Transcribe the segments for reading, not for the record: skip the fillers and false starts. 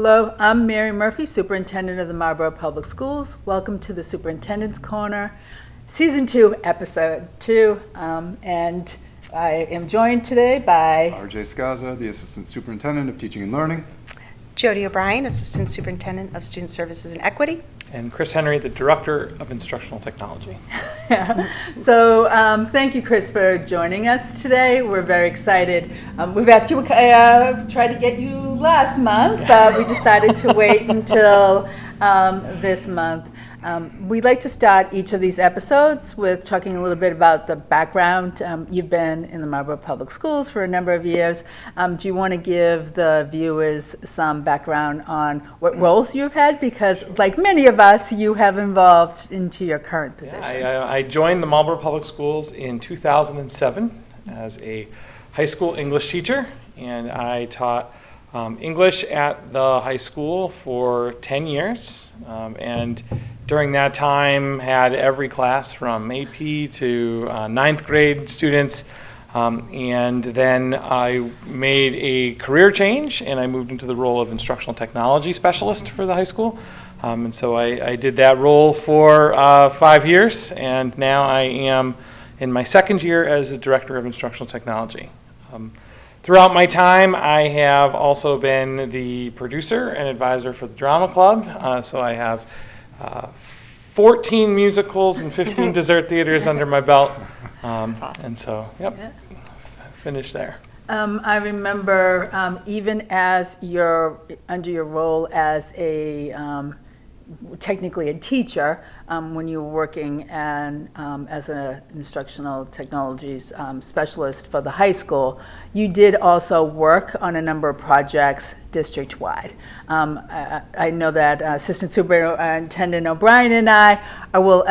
Hello, I'm Mary Murphy, Superintendent of the Marlborough Public Schools. Welcome to the Superintendent's Corner, Season 2, Episode 2. And I am joined today by R.J. Skaza, the Assistant Superintendent of Teaching and Learning. Jody O'Brien, Assistant Superintendent of Student Services and Equity. And Chris Henry, the Director of Instructional Technology. So thank you, Chris, for joining us today. We're very excited. We've asked you, tried to get you last month, but we decided to wait until this month. We'd like to start each of these episodes with talking a little bit about the background. You've been in the Marlborough Public Schools for a number of years. Do you want to give the viewers some background on what roles you've had? Because like many of us, you have evolved into your current position. I joined the Marlborough Public Schools in 2007 as a high school English teacher, and I taught English at the high school for 10 years, and during that time had every class from AP to ninth grade students, and then I made a career change and I moved into the role of instructional technology specialist for the high school, and so I did that role for 5 years, and now I am in my second year as a Director of Instructional Technology. Throughout my time, I have also been the producer and advisor for the Drama Club, so I have 14 musicals and 15 dessert theaters under my belt. Awesome. And so, finished there. I remember even as under your role as technically a teacher, when you were working as an instructional technologies specialist for the high school, you did also work on a number of projects district-wide. I know that Assistant Superintendent O'Brien and I will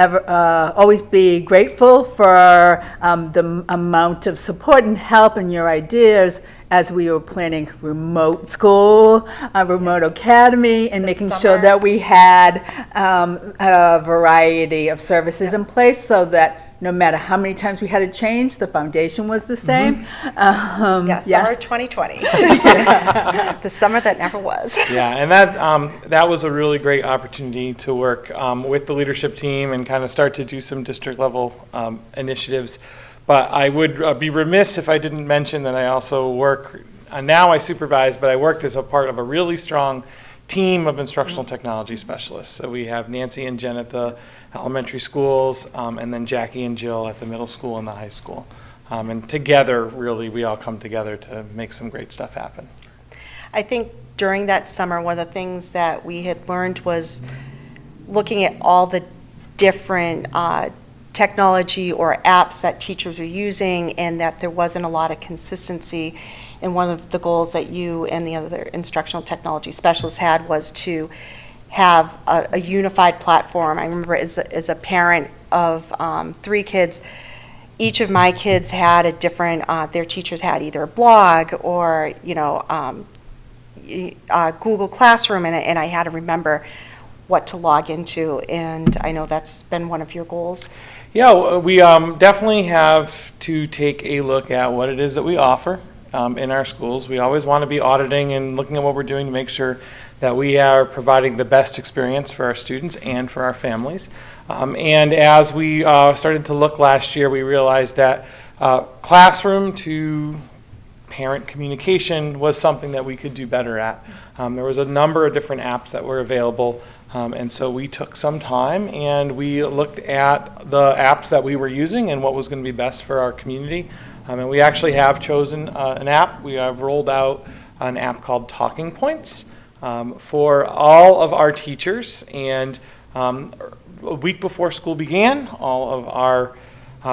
always be grateful for the amount of support and help and your ideas as we were planning remote school, remote academy, and making sure that we had a variety of services in place so that no matter how many times we had to change, the foundation was the same. Summer 2020. The summer that never was. Yeah, and that was a really great opportunity to work with the leadership team and kind of start to do some district level initiatives. But I would be remiss if I didn't mention that I also work, now I supervise, but I worked as a part of a really strong team of instructional technology specialists. So we have Nancy and Jen at the elementary schools, and then Jackie and Jill at the middle school and the high school. And together, really, we all come together to make some great stuff happen. I think during that summer, one of the things that we had learned was looking at all the different technology or apps that teachers were using, and that there wasn't a lot of consistency. And one of the goals that you and the other instructional technology specialists had was to have a unified platform. I remember as a parent of 3 kids, each of my kids had a different, their teachers had either a blog or, Google Classroom, and I had to remember what to log into, and I know that's been one of your goals. Yeah, we definitely have to take a look at what it is that we offer in our schools. We always want to be auditing and looking at what we're doing to make sure that we are providing the best experience for our students and for our families. And as we started to look last year, we realized that classroom to parent communication was something that we could do better at. There was a number of different apps that were available, and so we took some time and we looked at the apps that we were using and what was going to be best for our community. And we actually have chosen an app. We have rolled out an app called Talking Points for all of our teachers. And a week before school began, all of our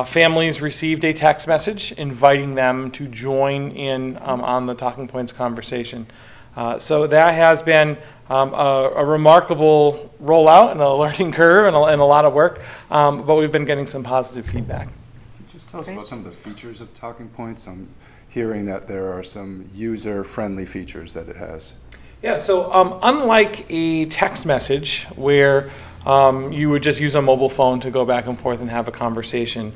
families received a text message inviting them to join in on the Talking Points conversation. So that has been a remarkable rollout and a learning curve and a lot of work, but we've been getting some positive feedback. Just tell us about some of the features of Talking Points. I'm hearing that there are some user-friendly features that it has. Yeah, so unlike a text message where you would just use a mobile phone to go back and forth and have a conversation,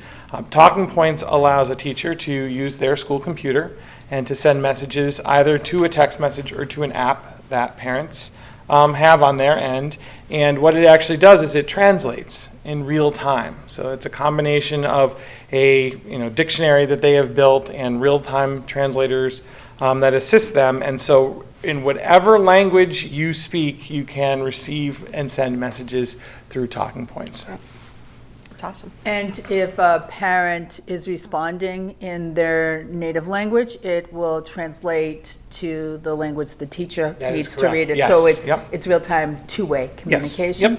Talking Points allows a teacher to use their school computer and to send messages either to a text message or to an app that parents have on their end. And what it actually does is it translates in real time. So it's a combination of a dictionary that they have built and real-time translators that assist them. And so in whatever language you speak, you can receive and send messages through talking points. It's awesome. And if a parent is responding in their native language, it will translate to the language the teacher That is needs to correct. read it. Yes. So it's Yep. it's real-time, two-way communication.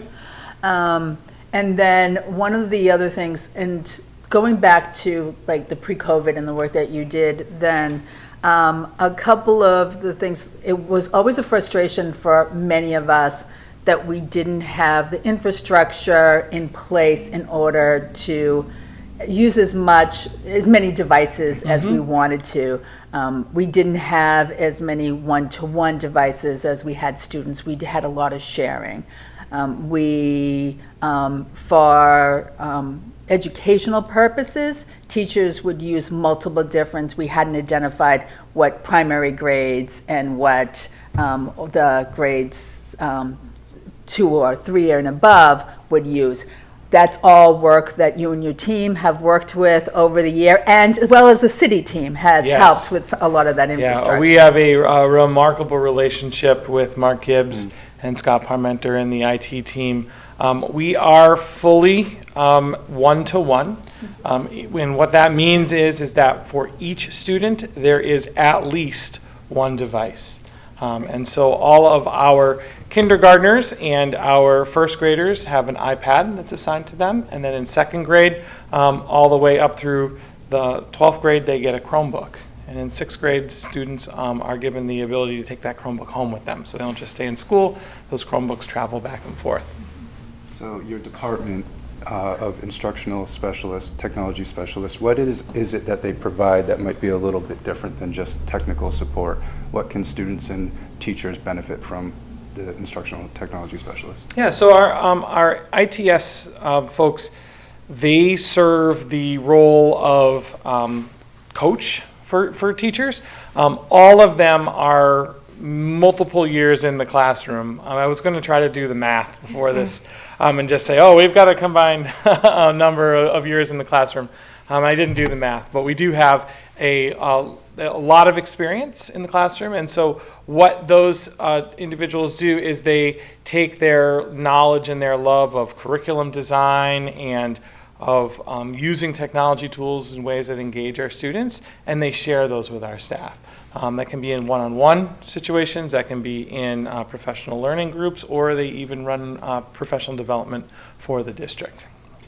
Yep. And then one of the other things, and going back to like the pre-COVID and the work that you did then, a couple of the things, it was always a frustration for many of us that we didn't have the infrastructure in place in order to use as many devices as we wanted to. We didn't have as many one-to-one devices as we had students. We had a lot of sharing. For educational purposes, teachers would use multiple different, we hadn't identified what primary grades and what the grades 2 or 3 and above would use. That's all work that you and your team have worked with over the year, and as well as the city team has Yes. helped with a lot of that infrastructure. Yeah, we have a remarkable relationship with Mark Gibbs and Scott Parmenter and the IT team. We are fully one-to-one. And what that means is that for each student, there is at least one device. And so all of our kindergartners and our first graders have an iPad that's assigned to them. And then in second grade, all the way up through the 12th grade, they get a Chromebook. And in sixth grade, students are given the ability to take that Chromebook home with them. So they don't just stay in school, those Chromebooks travel back and forth. So your department of instructional specialists, technology specialists, what is it that they provide that might be a little bit different than just technical support? What can students and teachers benefit from the instructional technology specialists? Yeah, so our ITS folks, they serve the role of coach for teachers. All of them are multiple years in the classroom. I was going to try to do the math before this and just say, we've got a combined number of years in the classroom. I didn't do the math, but we do have a lot of experience in the classroom. And so what those individuals do is they take their knowledge and their love of curriculum design and of using technology tools in ways that engage our students, and they share those with our staff. That can be in one-on-one situations, that can be in professional learning groups, or they even run professional development for the district.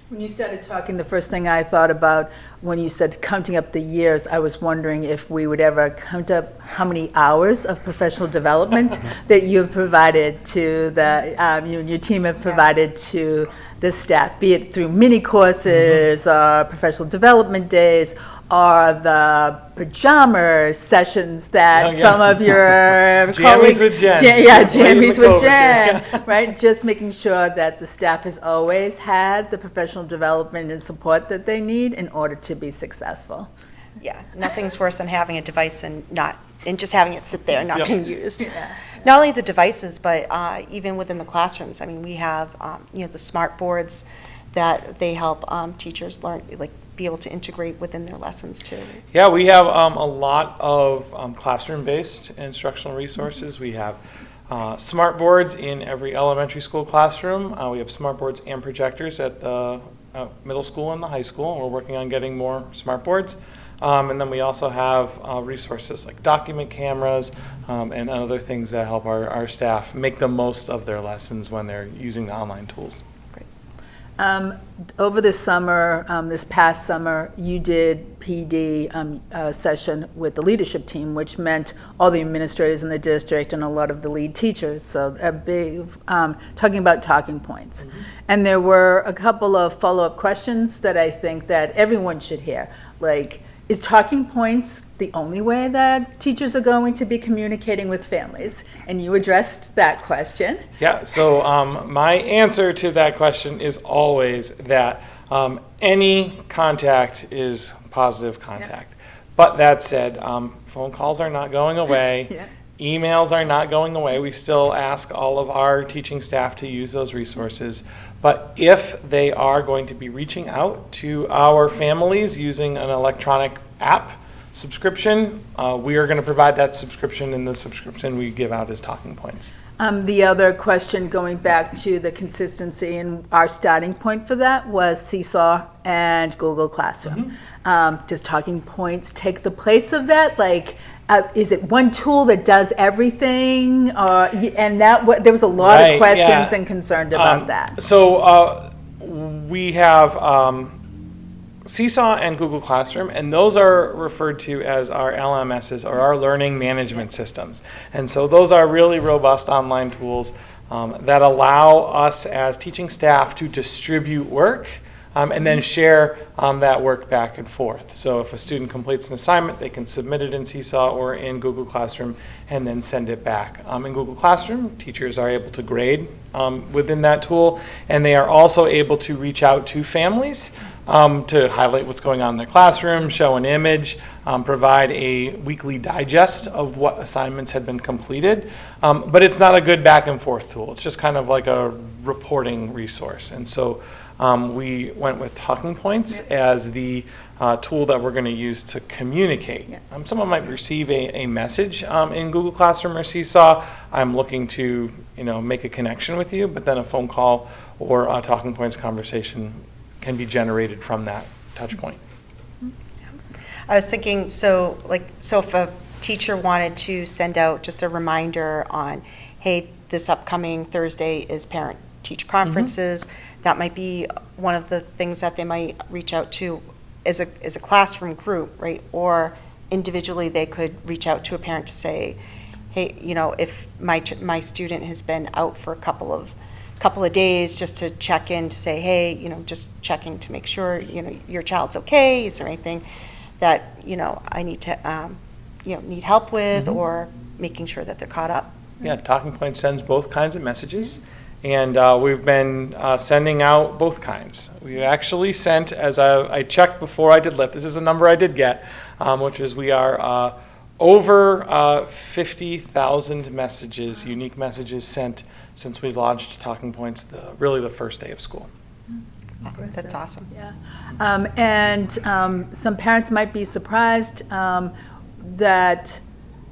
When you started talking, the first thing I thought about when you said counting up the years, I was wondering if we would ever count up how many hours of professional development that you've provided to you and your team have provided to the staff, be it through mini courses or professional development days or the pajama sessions that some of your colleagues... Jammies with Jen. Jammies with COVID, Jen, right? Just making sure that the staff has always had the professional development and support that they need in order to be successful. Yeah, nothing's worse than having a device and just having it sit there and not Yep. being used. Yeah. Not only the devices, but even within the classrooms. I mean, we have the smart boards that they help teachers learn, be able to integrate within their lessons too. Yeah, we have a lot of classroom-based instructional resources. We have smart boards in every elementary school classroom. We have smart boards and projectors at the middle school and the high school. We're working on getting more smart boards. And then we also have resources like document cameras and other things that help our staff make the most of their lessons when they're using the online tools. Over the summer, this past summer, you did PD session with the leadership team, which meant all the administrators in the district and a lot of the lead teachers. So a big, talking about talking points. Mm-hmm. And there were a couple of follow-up questions that I think that everyone should hear. Like, is talking points the only way that teachers are going to be communicating with families? And you addressed that question. Yeah, so my answer to that question is always that any contact is positive contact. Yeah. But that said, phone calls are not going away. Yeah. Emails are not going away. We still ask all of our teaching staff to use those resources. But if they are going to be reaching out to our families using an electronic app subscription, we are going to provide that subscription, and the subscription we give out is Talking Points. The other question, going back to the consistency, and our starting point for that was Seesaw and Google Classroom. Does Talking Points take the place of that? Like, is it one tool that does everything? And there was a lot Right, of questions yeah. and concerned about that. So we have Seesaw and Google Classroom, and those are referred to as our LMSs, or our learning management systems. And so those are really robust online tools that allow us as teaching staff to distribute work and then share that work back and forth. So if a student completes an assignment, they can submit it in Seesaw or in Google Classroom and then send it back. In Google Classroom, teachers are able to grade within that tool, and they are also able to reach out to families to highlight what's going on in their classroom, show an image, provide a weekly digest of what assignments had been completed. But it's not a good back and forth tool. It's just kind of like a reporting resource. And so we went with Talking Points as the tool that we're going to use to communicate. Someone might receive a message in Google Classroom or Seesaw. I'm looking to make a connection with you, but then a phone call or a Talking Points conversation can be generated from that touch point. I was thinking, so if a teacher wanted to send out just a reminder on, hey, this upcoming Thursday is parent-teacher conferences, that might be one of the things that they might reach out to as a classroom group, right? Or individually, they could reach out to a parent to say, hey, if my student has been out for a couple of days, just to check in to say, hey, just checking to make sure, your child's okay. Is there anything that, I need to, need help with, or making sure that they're caught up? Yeah, Talking Point sends both kinds of messages, and we've been sending out both kinds. We actually sent, as I checked before I did lift, this is a number I did get, which is we are over 50,000 messages, unique messages sent since we launched Talking Points, really the first day of school. That's awesome. Yeah. And some parents might be surprised that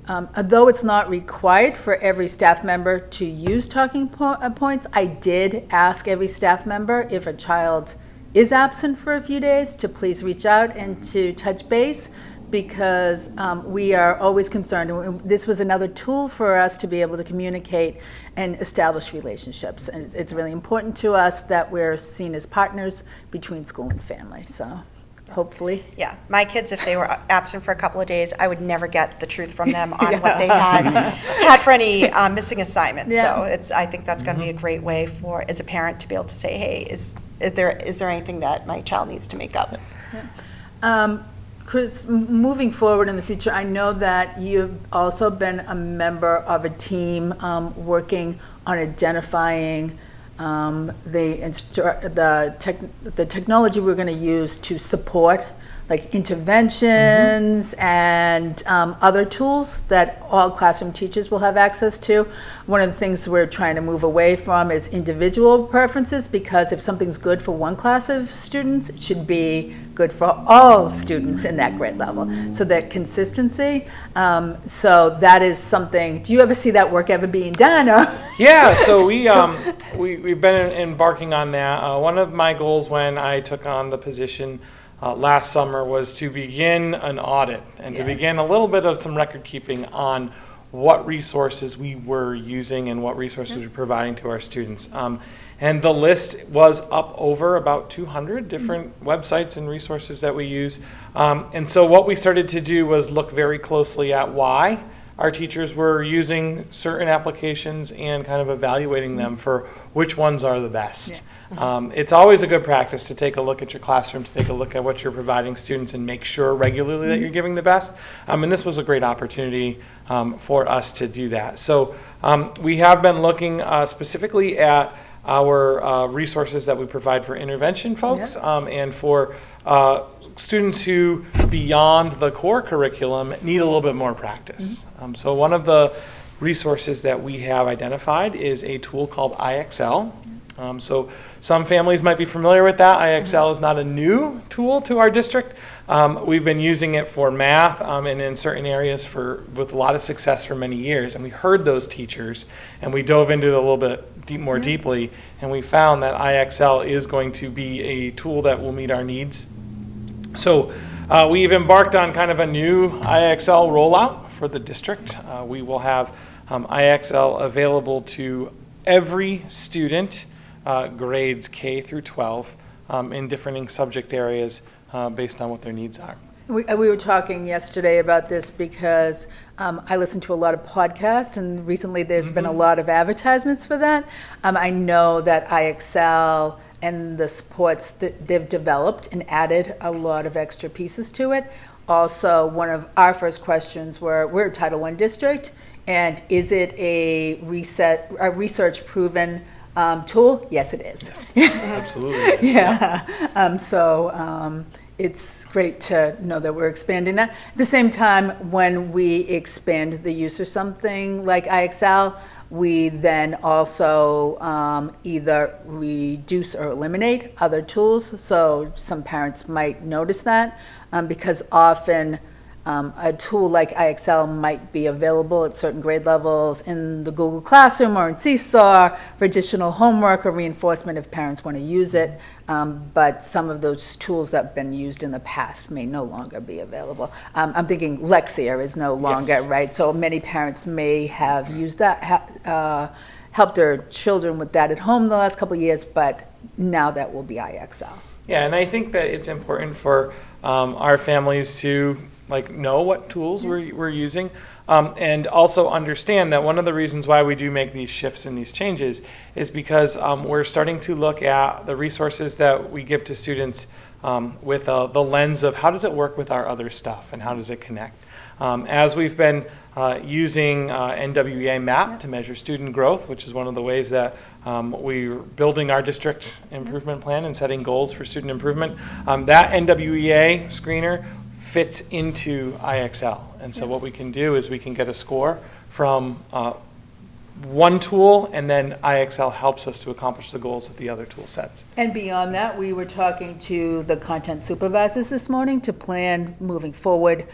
although it's not required for every staff member to use Talking Points, I did ask every staff member, if a child is absent for a few days, to please reach out and to touch base, because we are always concerned. And this was another tool for us to be able to communicate and establish relationships. And it's really important to us that we're seen as partners between school and family. So hopefully. Yeah, my kids, if they were absent for a couple of days, I would never get the truth from them on what they had for any missing assignments. So I think that's going to be a great way for, as a parent, to be able to say, hey, is there anything that my child needs to make up? Chris, moving forward in the future, I know that you've also been a member of a team working on identifying the technology we're going to use to support, like interventions and other tools that all classroom teachers will have access to. One of the things we're trying to move away from is individual preferences, because if something's good for one class of students, it should be good for all students in that grade level. So that consistency, so that is something, do you ever see that work ever being done? Or? Yeah, so we've been embarking on that. One of my goals when I took on the position last summer was to begin an audit and to begin a little bit of some record keeping on what resources we were using and what resources we were providing to our students. And the list was up over about 200 different websites and resources that we use. And so what we started to do was look very closely at why our teachers were using certain applications and kind of evaluating them for which ones are the best. It's always a good practice to take a look at your classroom, to take a look at what you're providing students and make sure regularly that you're giving the best. And this was a great opportunity for us to do that. So we have been looking specifically at our resources that we provide for intervention folks and for students who, beyond the core curriculum, need a little bit more practice. So one of the resources that we have identified is a tool called IXL. So some families might be familiar with that. IXL is not a new tool to our district. We've been using it for math and in certain areas with a lot of success for many years. And we heard those teachers, and we dove into it a little bit more deeply, and we found that IXL is going to be a tool that will meet our needs. So we've embarked on kind of a new IXL rollout for the district. We will have IXL available to every student, grades K through 12, in different subject areas based on what their needs are. We were talking yesterday about this because I listen to a lot of podcasts, and recently there's been a lot of advertisements for that. I know that IXL and the supports that they've developed and added a lot of extra pieces to it. Also, one of our first questions we're a Title I district, and is it a research-proven tool? Yes, it is. Yes, absolutely. Yeah. It's great to know that we're expanding that. At the same time, when we expand the use of something like IXL, we then also either reduce or eliminate other tools. So some parents might notice that because often a tool like IXL might be available at certain grade levels in the Google Classroom or in Seesaw for additional homework or reinforcement if parents want to use it. But some of those tools that have been used in the past may no longer be available. I'm thinking Lexia is no longer, Yes. right? So many parents may have used that, helped their children with that at home the last couple of years, but now that will be IXL. Yeah, and I think that it's important for our families to know what tools we're using, and also understand that one of the reasons why we do make these shifts and these changes is because we're starting to look at the resources that we give to students with the lens of how does it work with our other stuff and how does it connect. As we've been using NWEA MAP to measure student growth, which is one of the ways that we're building our district improvement plan and setting goals for student improvement, that NWEA screener fits into IXL. And so what we can do is we can get a score from one tool, and then IXL helps us to accomplish the goals that the other tool sets. And beyond that, we were talking to the content supervisors this morning to plan moving forward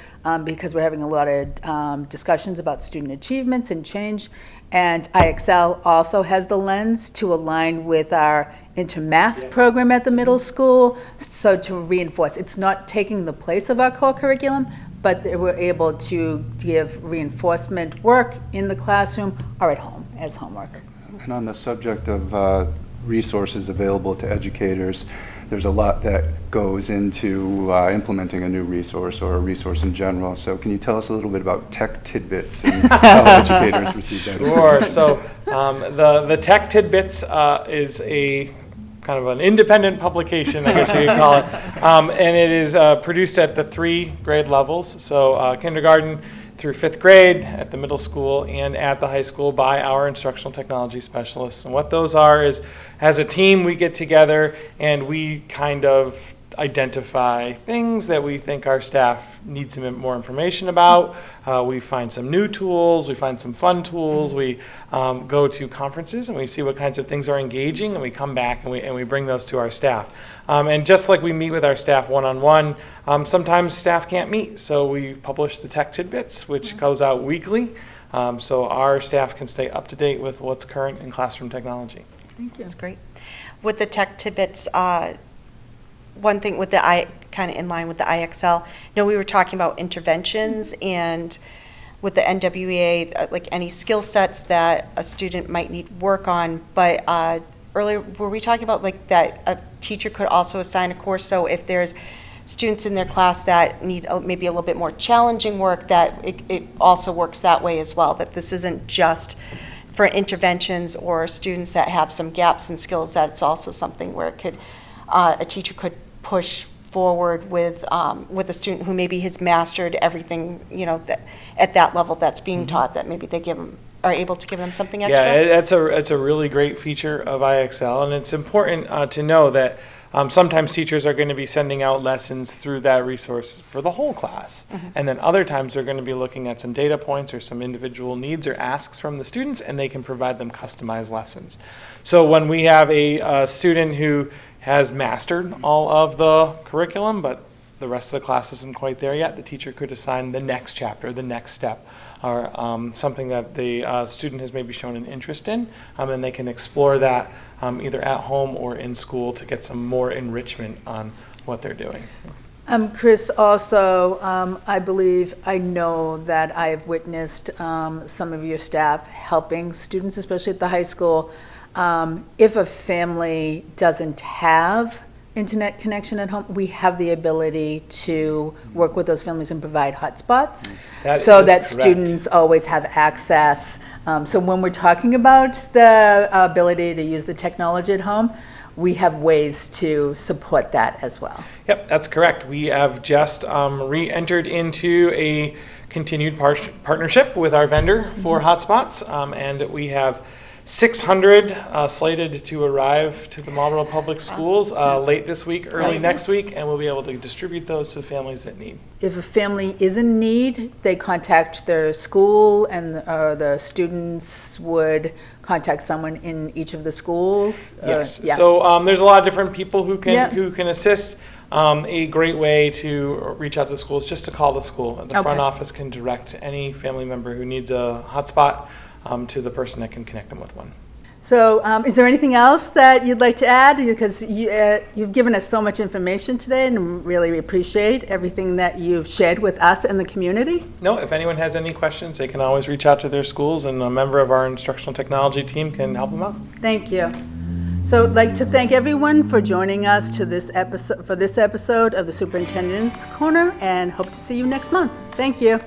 because we're having a lot of discussions about student achievements and change. And IXL also has the lens to align with our intermath program at the middle school, so to reinforce. It's not taking the place of our core curriculum, but we're able to give reinforcement work in the classroom or at home as homework. And on the subject of resources available to educators, there's a lot that goes into implementing a new resource or a resource in general. So can you tell us a little bit about tech tidbits and how educators receive that? Sure. So the Tech Tidbits is a kind of an independent publication, I guess you could call it. And it is produced at the 3 grade levels, so kindergarten through 5th grade at the middle school and at the high school by our instructional technology specialists. And what those are is, as a team, we get together and we kind of identify things that we think our staff needs some more information about. We find some new tools, we find some fun tools, we go to conferences and we see what kinds of things are engaging, and we come back and we bring those to our staff. And just like we meet with our staff one-on-one, sometimes staff can't meet, so we publish the Tech Tidbits, which goes out weekly, so our staff can stay up to date with what's current in classroom technology. Thank you. That's great. With the Tech Tidbits, one thing with the kind of in line with the IXL, we were talking about interventions and with the NWEA, like any skill sets that a student might need work on. But earlier, were we talking about like that a teacher could also assign a course? So if there's students in their class that need maybe a little bit more challenging work, that it also works that way as well, that this isn't just for interventions or students that have some gaps in skills, that it's also something where it could a teacher could push forward with a student who maybe has mastered everything, that at that level that's being taught, that maybe they are able to give them something extra. Yeah, it's a really great feature of IXL, and it's important to know that sometimes teachers are going to be sending out lessons through that resource for the whole class. And then other times they're going to be looking at some data points or some individual needs or asks from the students, and they can provide them customized lessons. So when we have a student who has mastered all of the curriculum, but the rest of the class isn't quite there yet, the teacher could assign the next chapter, the next step, or something that the student has maybe shown an interest in, and they can explore that either at home or in school to get some more enrichment on what they're doing. Chris, also, I know that I've witnessed some of your staff helping students, especially at the high school. If a family doesn't have internet connection at home, we have the ability to work with those families and provide hotspots so that correct. students always have access. So when we're talking about the ability to use the technology at home, we have ways to support that as well. Yep, that's correct. We have just re-entered into a continued partnership with our vendor for hotspots, and we have 600 slated to arrive to the Marlborough Public Schools late this week, early next week, and we'll be able to distribute those to the families that need. If a family is in need, they contact their school, and the students would contact someone in each of the schools? Yes. Yeah. So there's a lot of different people who can Yeah. assist. A great way to reach out to the schools is just to call the school. The front Okay. office can direct any family member who needs a hotspot to the person that can connect them with one. So is there anything else that you'd like to add? Because you've given us so much information today, and really appreciate everything that you've shared with us and the community. No, if anyone has any questions, they can always reach out to their schools, and a member of our instructional technology team can help them out. Thank you. So I'd like to thank everyone for joining us to this episode of the Superintendent's Corner, and hope to see you next month. Thank you.